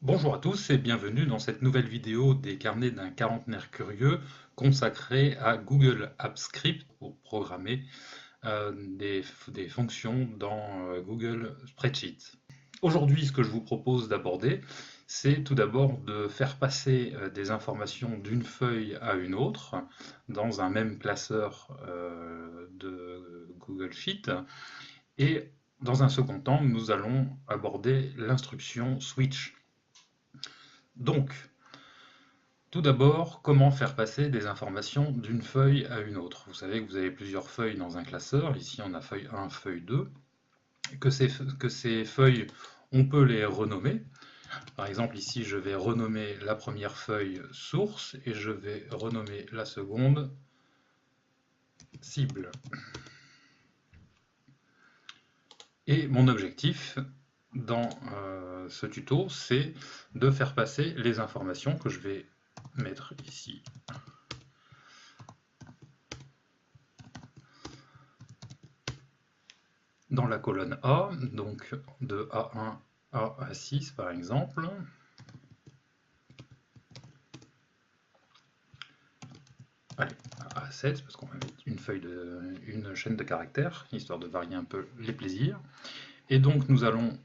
Bonjour à tous et bienvenue dans cette nouvelle vidéo des carnets d'un quarantenaire curieux consacrée à Google Apps Script pour programmer des fonctions dans Google Spreadsheet. Aujourd'hui, ce que je vous propose d'aborder, c'est tout d'abord de faire passer des informations d'une feuille à une autre dans un même classeur de Google Sheet. Et dans un second temps, nous allons aborder l'instruction switch. Donc, tout d'abord, comment faire passer des informations d'une feuille à une autre? Vous savez que vous avez plusieurs feuilles dans un classeur. Ici, on a feuille 1, feuille 2. Que ces feuilles, on peut les renommer. Par exemple, ici, je vais renommer la première feuille source et je vais renommer la seconde cible. Et mon objectif dans ce tuto, c'est de faire passer les informations que je vais mettre ici dans la colonne A, donc de A1 à A6 par exemple. Allez, à A7, parce qu'on va mettre une chaîne de caractères, histoire de varier un peu les plaisirs. Et donc nous allons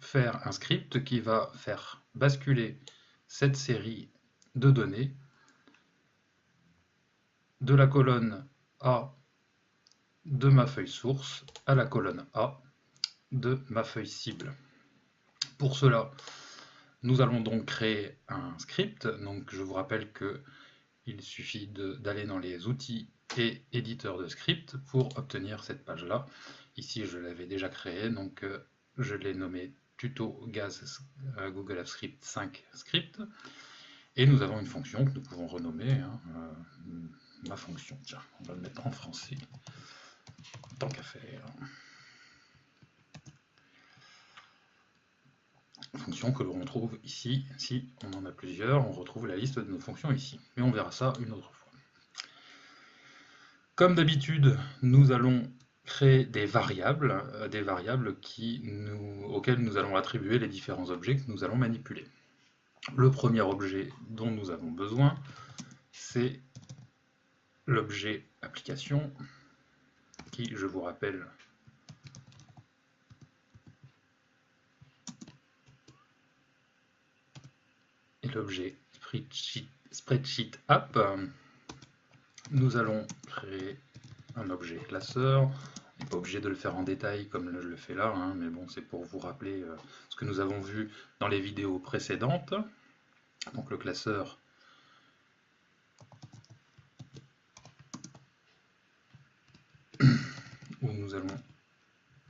faire un script qui va faire basculer cette série de données de la colonne A de ma feuille source à la colonne A de ma feuille cible. Pour cela, nous allons donc créer un script. Donc je vous rappelle que il suffit d'aller dans les outils et éditeurs de script pour obtenir cette page-là. Ici, je l'avais déjà créé, donc je l'ai nommé tuto gaz Google Apps Script 5 script. Et nous avons une fonction que nous pouvons renommer ma fonction. Tiens, on va le mettre en français, tant qu'à faire. Fonction que l'on trouve ici. Si on en a plusieurs, on retrouve la liste de nos fonctions ici. Mais on verra ça une autre fois. Comme d'habitude, nous allons créer des variables auxquelles nous allons attribuer les différents objets que nous allons manipuler. Le premier objet dont nous avons besoin, c'est l'objet application, qui, je vous rappelle, est l'objet Spreadsheet App. Nous allons créer un objet classeur. On n'est pas obligé de le faire en détail comme je le fais là, hein, mais bon, c'est pour vous rappeler ce que nous avons vu dans les vidéos précédentes. Donc le classeur où nous allons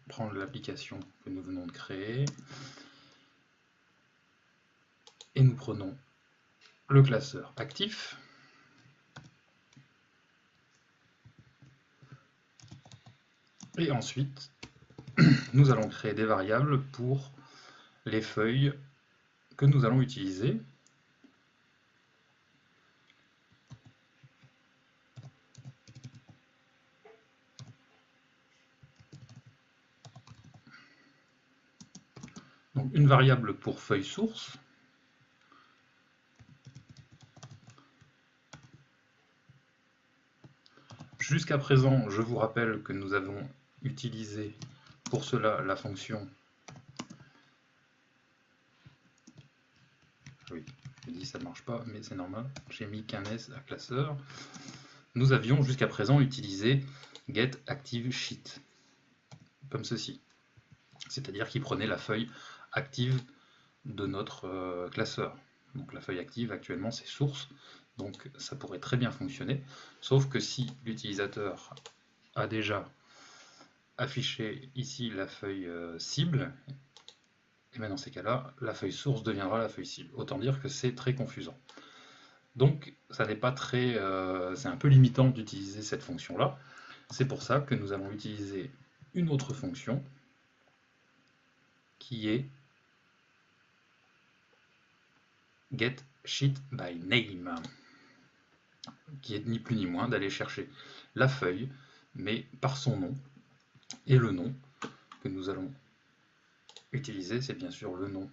prendre l'application que nous venons de créer et nous prenons le classeur actif. Et ensuite, nous allons créer des variables pour les feuilles que nous allons utiliser. Donc une variable pour feuille source. Jusqu'à présent, je vous rappelle que nous avons utilisé pour cela la fonction. Oui, je dis ça ne marche pas, mais c'est normal. J'ai mis qu'un S à classeur. Nous avions jusqu'à présent utilisé getActiveSheet, comme ceci. C'est-à-dire qu'il prenait la feuille active de notre classeur. Donc la feuille active actuellement c'est source, donc ça pourrait très bien fonctionner, sauf que si l'utilisateur a déjà affiché ici la feuille cible, et bien dans ces cas-là, la feuille source deviendra la feuille cible. Autant dire que c'est très confusant. Donc ça n'est pas très, c'est un peu limitant d'utiliser cette fonction-là. C'est pour ça que nous allons utiliser une autre fonction qui est getSheetByName, qui est ni plus ni moins d'aller chercher la feuille, mais par son nom. Et le nom que nous allons utiliser, c'est bien sûr le nom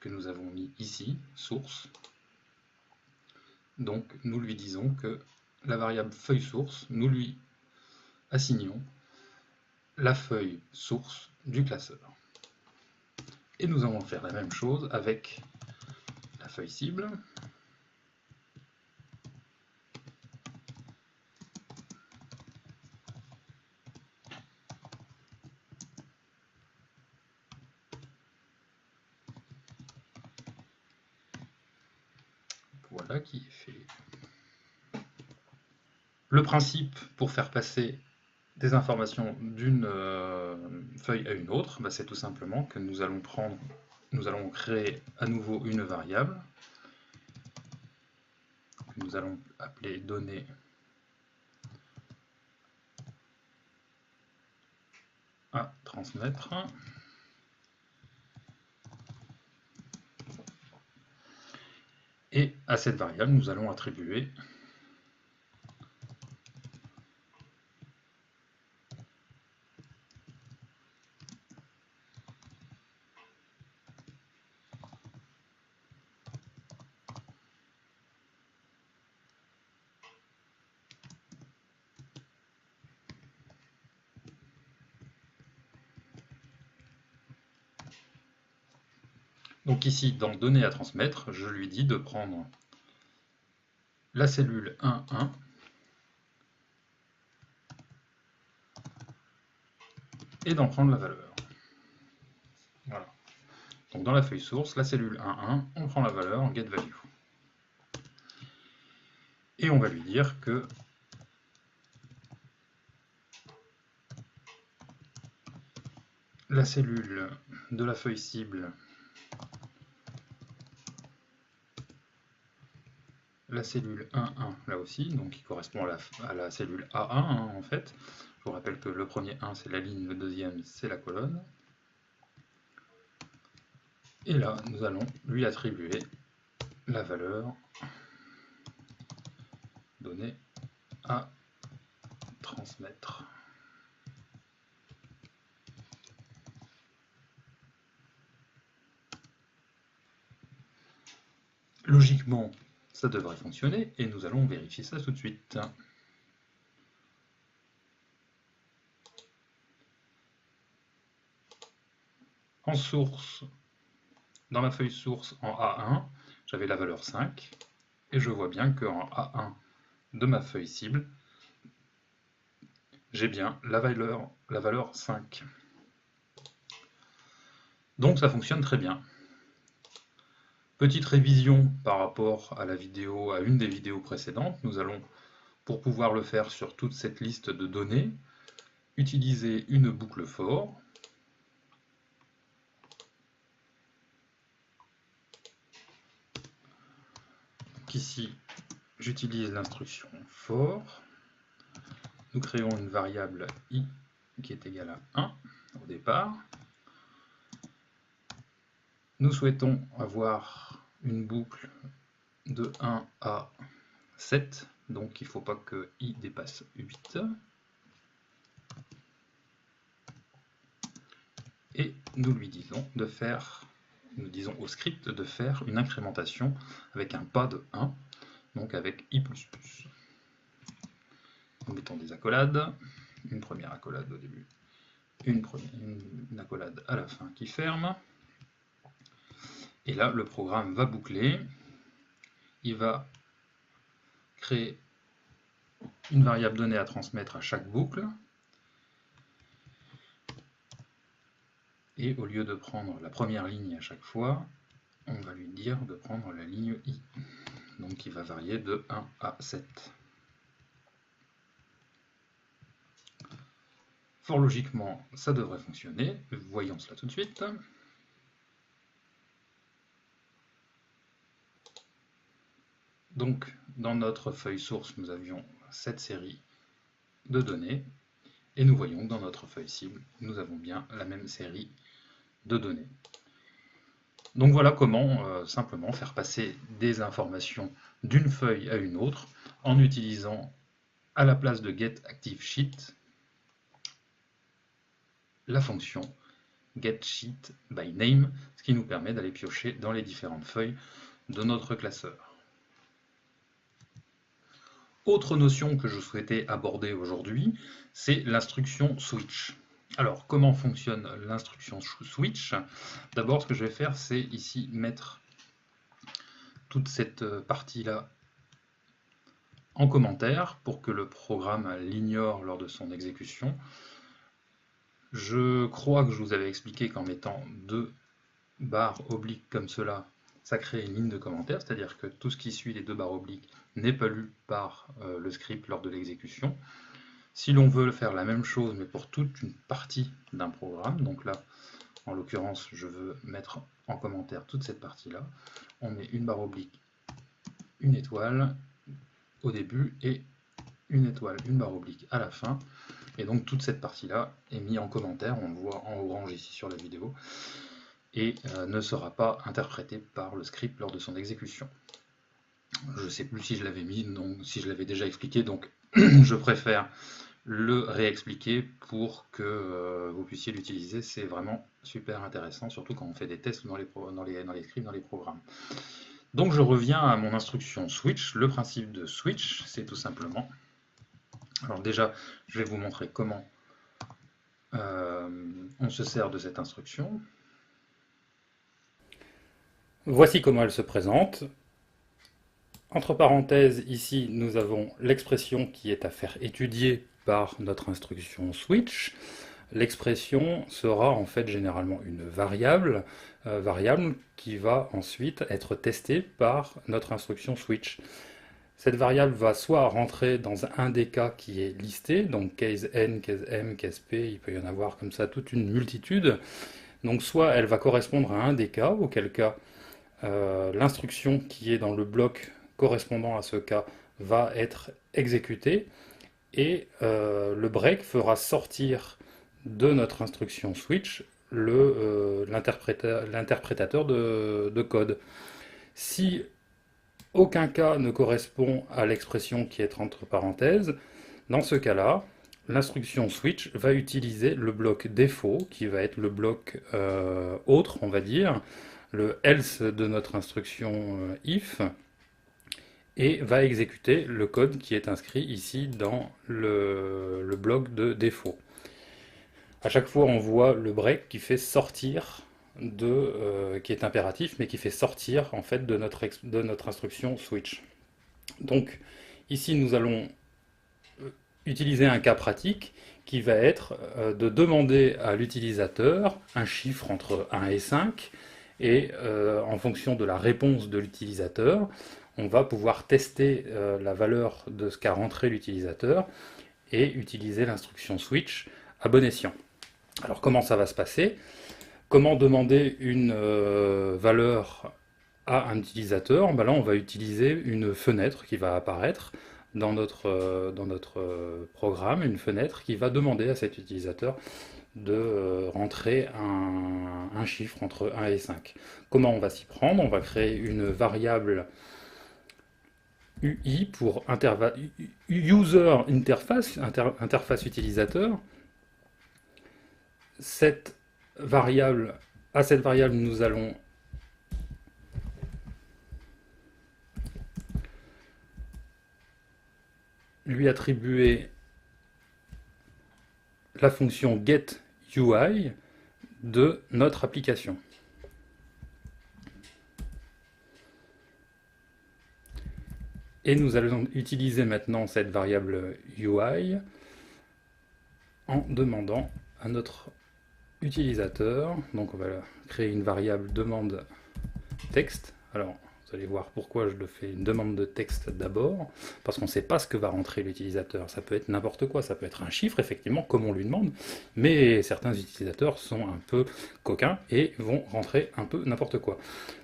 que nous avons mis ici, source. Donc nous lui disons que la variable feuille source, nous lui assignons la feuille source du classeur. Et nous allons faire la même chose avec la feuille cible. Voilà qui est fait. Le principe pour faire passer des informations d'une feuille à une autre, c'est tout simplement que nous allons créer à nouveau une variable que nous allons appeler données à transmettre. Et à cette variable, nous allons attribuer donc ici, dans données à transmettre, je lui dis de prendre la cellule 1, 1 et d'en prendre la valeur. Voilà. Donc dans la feuille source, la cellule 1, 1, on prend la valeur en getValue. Et on va lui dire que la cellule de la feuille cible, la cellule 1, 1 là aussi, donc qui correspond à la cellule A1 hein, en fait. Je vous rappelle que le premier 1 c'est la ligne, le deuxième c'est la colonne. Et là, nous allons lui attribuer la valeur donnée à transmettre. Logiquement, ça devrait fonctionner et nous allons vérifier ça tout de suite. En source, dans ma feuille source en A1, j'avais la valeur 5 et je vois bien qu'en A1 de ma feuille cible, j'ai bien la valeur 5. Donc ça fonctionne très bien. Petite révision par rapport à une des vidéos précédentes, nous allons, pour pouvoir le faire sur toute cette liste de données, utiliser une boucle for. Donc ici, j'utilise l'instruction for. Nous créons une variable i qui est égale à 1 au départ. Nous souhaitons avoir une boucle de 1 à 7, donc il ne faut pas que i dépasse 8. Et nous lui disons de faire, nous disons au script de faire une incrémentation avec un pas de 1, donc avec i++. Nous mettons des accolades, une première accolade au début, une accolade à la fin qui ferme. Et là, le programme va boucler, il va créer une variable donnée à transmettre à chaque boucle. Et au lieu de prendre la première ligne à chaque fois, on va lui dire de prendre la ligne i, donc qui va varier de 1 à 7. Fort logiquement, ça devrait fonctionner. Voyons cela tout de suite. Donc, dans notre feuille source, nous avions cette série de données. Et nous voyons que dans notre feuille cible, nous avons bien la même série de données. Donc voilà comment simplement faire passer des informations d'une feuille à une autre en utilisant à la place de getActiveSheet la fonction getSheet by name, ce qui nous permet d'aller piocher dans les différentes feuilles de notre classeur. Autre notion que je souhaitais aborder aujourd'hui, c'est l'instruction switch. Alors, comment fonctionne l'instruction switch? D'abord, ce que je vais faire, c'est ici mettre toute cette partie-là en commentaire pour que le programme l'ignore lors de son exécution. Je crois que je vous avais expliqué qu'en mettant deux barres obliques comme cela, ça crée une ligne de commentaire, c'est-à-dire que tout ce qui suit les deux barres obliques n'est pas lu par le script lors de l'exécution. Si l'on veut faire la même chose, mais pour toute une partie d'un programme, donc là, en l'occurrence, je veux mettre en commentaire toute cette partie-là, on met une barre oblique, une étoile au début et une étoile, une barre oblique à la fin. Et donc toute cette partie-là est mise en commentaire, on le voit en orange ici sur la vidéo, et ne sera pas interprétée par le script lors de son exécution. Je ne sais plus si je l'avais mis, donc si je l'avais déjà expliqué, donc je préfère le réexpliquer pour que vous puissiez l'utiliser. C'est vraiment super intéressant, surtout quand on fait des tests dans les scripts, dans les programmes. Donc je reviens à mon instruction switch. Le principe de switch, c'est tout simplement... Alors déjà, je vais vous montrer comment on se sert de cette instruction. Voici comment elle se présente. Entre parenthèses, ici, nous avons l'expression qui est à faire étudier par notre instruction switch. L'expression sera en fait généralement une variable, qui va ensuite être testée par notre instruction switch. Cette variable va soit rentrer dans un des cas qui est listé, donc case n, case m, case p, il peut y en avoir comme ça toute une multitude. Donc soit elle va correspondre à un des cas, auquel cas l'instruction qui est dans le bloc correspondant à ce cas va être exécutée, et le break fera sortir de notre instruction switch l'interprétateur de code. Si aucun cas ne correspond à l'expression qui est entre parenthèses, dans ce cas-là, l'instruction switch va utiliser le bloc défaut, qui va être le bloc autre, on va dire, le else de notre instruction if, et va exécuter le code qui est inscrit ici dans le bloc de défaut. À chaque fois, on voit le break qui fait sortir qui est impératif, mais qui fait sortir en fait de notre instruction switch. Donc ici, nous allons utiliser un cas pratique qui va être de demander à l'utilisateur un chiffre entre 1 et 5, et en fonction de la réponse de l'utilisateur, on va pouvoir tester la valeur de ce qu'a rentré l'utilisateur et utiliser l'instruction switch à bon escient. Alors comment ça va se passer? Comment demander une valeur à un utilisateur? Ben là, on va utiliser une fenêtre qui va apparaître dans notre programme, une fenêtre qui va demander à cet utilisateur de rentrer un chiffre entre 1 et 5. Comment on va s'y prendre? On va créer une variable UI pour user interface utilisateur. À cette variable, nous allons lui attribuer la fonction getUI de notre application. Et nous allons utiliser maintenant cette variable UI en demandant à notre utilisateur, donc on va créer une variable demande texte. Alors vous allez voir pourquoi je le fais une demande de texte d'abord, parce qu'on ne sait pas ce que va rentrer l'utilisateur. Ça peut être n'importe quoi, ça peut être un chiffre effectivement comme on lui demande, mais certains utilisateurs sont un peu coquins et vont rentrer un peu n'importe quoi.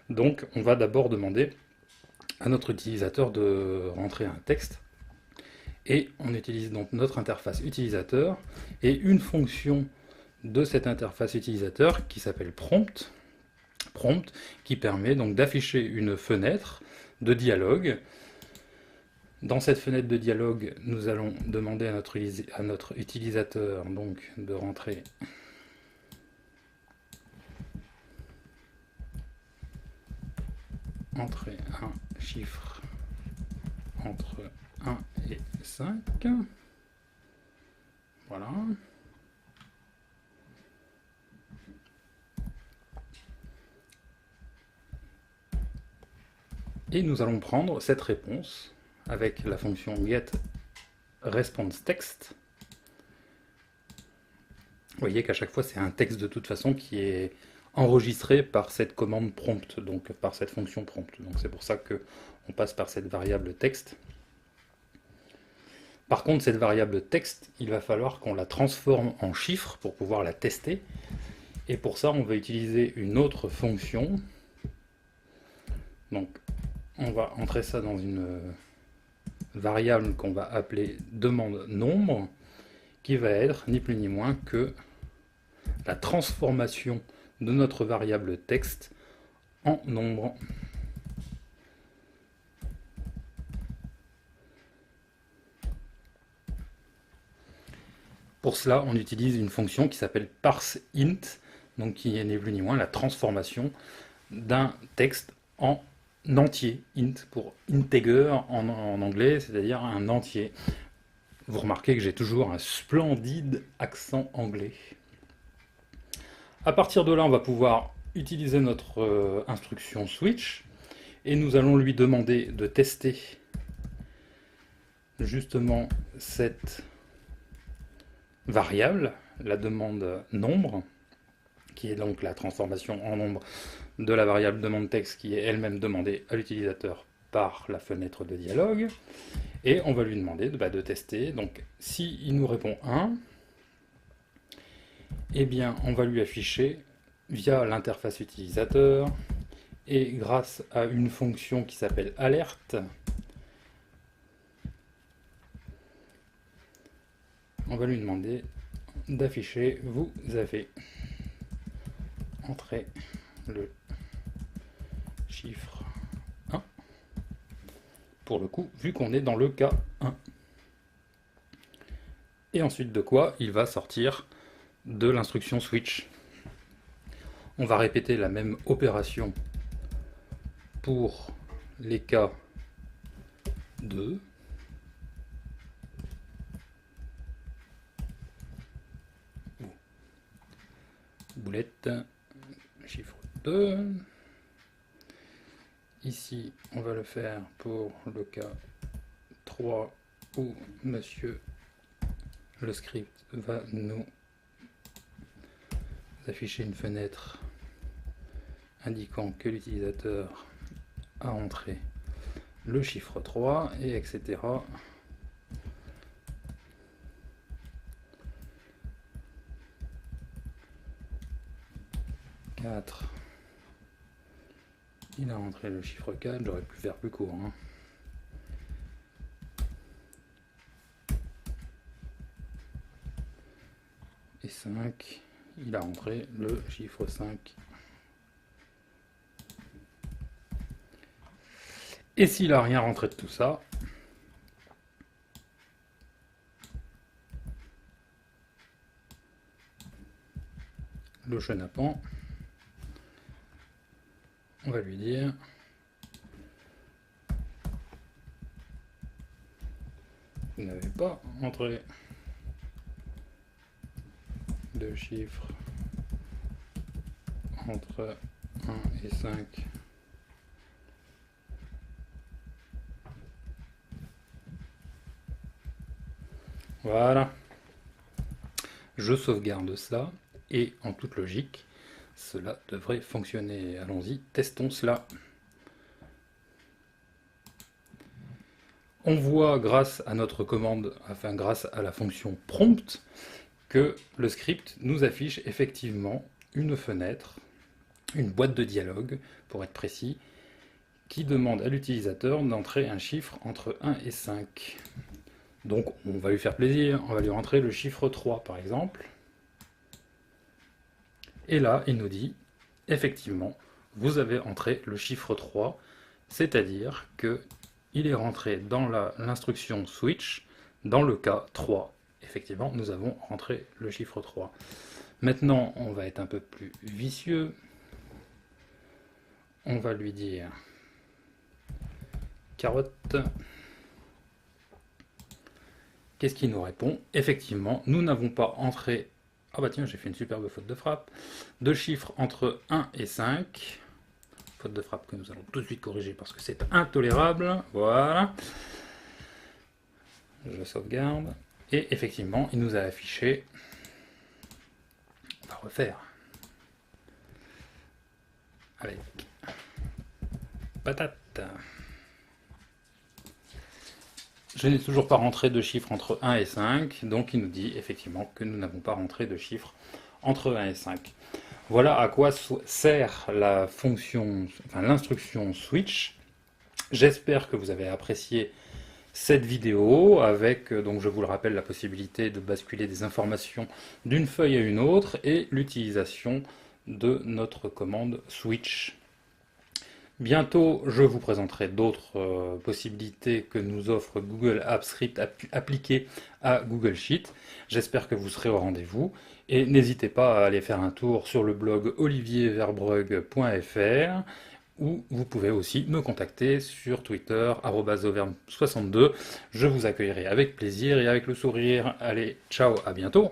Donc on va d'abord demander à notre utilisateur de rentrer un texte, et on utilise donc notre interface utilisateur et une fonction de cette interface utilisateur qui s'appelle prompt, qui permet donc d'afficher une fenêtre de dialogue. Dans cette fenêtre de dialogue, nous allons demander à notre utilisateur donc de rentrer entrer un chiffre entre 1 et 5. Voilà. Et nous allons prendre cette réponse avec la fonction getResponseText. Vous voyez qu'à chaque fois, c'est un texte de toute façon qui est enregistré par cette commande prompt, donc par cette fonction prompt. Donc c'est pour ça qu'on passe par cette variable texte. Par contre, cette variable texte, il va falloir qu'on la transforme en chiffre pour pouvoir la tester. Et pour ça, on va utiliser une autre fonction. Donc, on va entrer ça dans une variable qu'on va appeler demande nombre, qui va être ni plus ni moins que la transformation de notre variable texte en nombre. Pour cela, on utilise une fonction qui s'appelle parseInt, donc qui est ni plus ni moins la transformation d'un texte en entier. Int pour integer en anglais, c'est-à-dire un entier. Vous remarquez que j'ai toujours un splendide accent anglais. À partir de là, on va pouvoir utiliser notre instruction switch et nous allons lui demander de tester justement cette variable, la demande nombre, qui est donc la transformation en nombre de la variable demande texte qui est elle-même demandée à l'utilisateur par la fenêtre de dialogue. Et on va lui demander de tester. Donc s'il nous répond 1, eh bien on va lui afficher via l'interface utilisateur et grâce à une fonction qui s'appelle alerte, on va lui demander d'afficher vous avez entré le chiffre 1, pour le coup, vu qu'on est dans le cas 1. Et ensuite de quoi il va sortir de l'instruction switch. On va répéter la même opération pour les cas 2. Boulette, chiffre 2. Ici, on va le faire pour le cas 3 où monsieur le script va nous afficher une fenêtre indiquant que l'utilisateur a entré le chiffre 3 et etc. Il a entré le chiffre 4, j'aurais pu faire plus court. Hein. Et 5, il a entré le chiffre 5. Et s'il n'a rien rentré de tout ça, le chenapan, on va lui dire vous n'avez pas entré de chiffres entre 1 et 5. Voilà. Je sauvegarde ça et en toute logique, cela devrait fonctionner. Allons-y, testons cela. On voit grâce à notre commande, enfin grâce à la fonction prompt, que le script nous affiche effectivement une fenêtre, une boîte de dialogue pour être précis, qui demande à l'utilisateur d'entrer un chiffre entre 1 et 5. Donc on va lui faire plaisir, on va lui rentrer le chiffre 3 par exemple. Et là, il nous dit, effectivement, vous avez entré le chiffre 3, c'est-à-dire qu'il est rentré dans l'instruction switch, dans le cas 3. Effectivement, nous avons rentré le chiffre 3. Maintenant, on va être un peu plus vicieux. On va lui dire carotte. Qu'est-ce qu'il nous répond? Effectivement, nous n'avons pas entré... Ah bah tiens, j'ai fait une superbe faute de frappe. De chiffres entre 1 et 5. Faute de frappe que nous allons tout de suite corriger parce que c'est intolérable. Voilà. Je sauvegarde. Et effectivement, il nous a affiché... On va refaire. Avec patate. Je n'ai toujours pas rentré de chiffres entre 1 et 5, donc il nous dit effectivement que nous n'avons pas rentré de chiffres entre 1 et 5. Voilà à quoi sert la fonction, enfin l'instruction switch. J'espère que vous avez apprécié cette vidéo avec, donc je vous le rappelle, la possibilité de basculer des informations d'une feuille à une autre et l'utilisation de notre commande switch. Bientôt, je vous présenterai d'autres possibilités que nous offre Google Apps Script appliquées à Google Sheet. J'espère que vous serez au rendez-vous et n'hésitez pas à aller faire un tour sur le blog olivierverbrugge.fr ou vous pouvez aussi me contacter sur Twitter @auvergne62. Je vous accueillerai avec plaisir et avec le sourire. Allez, ciao, à bientôt.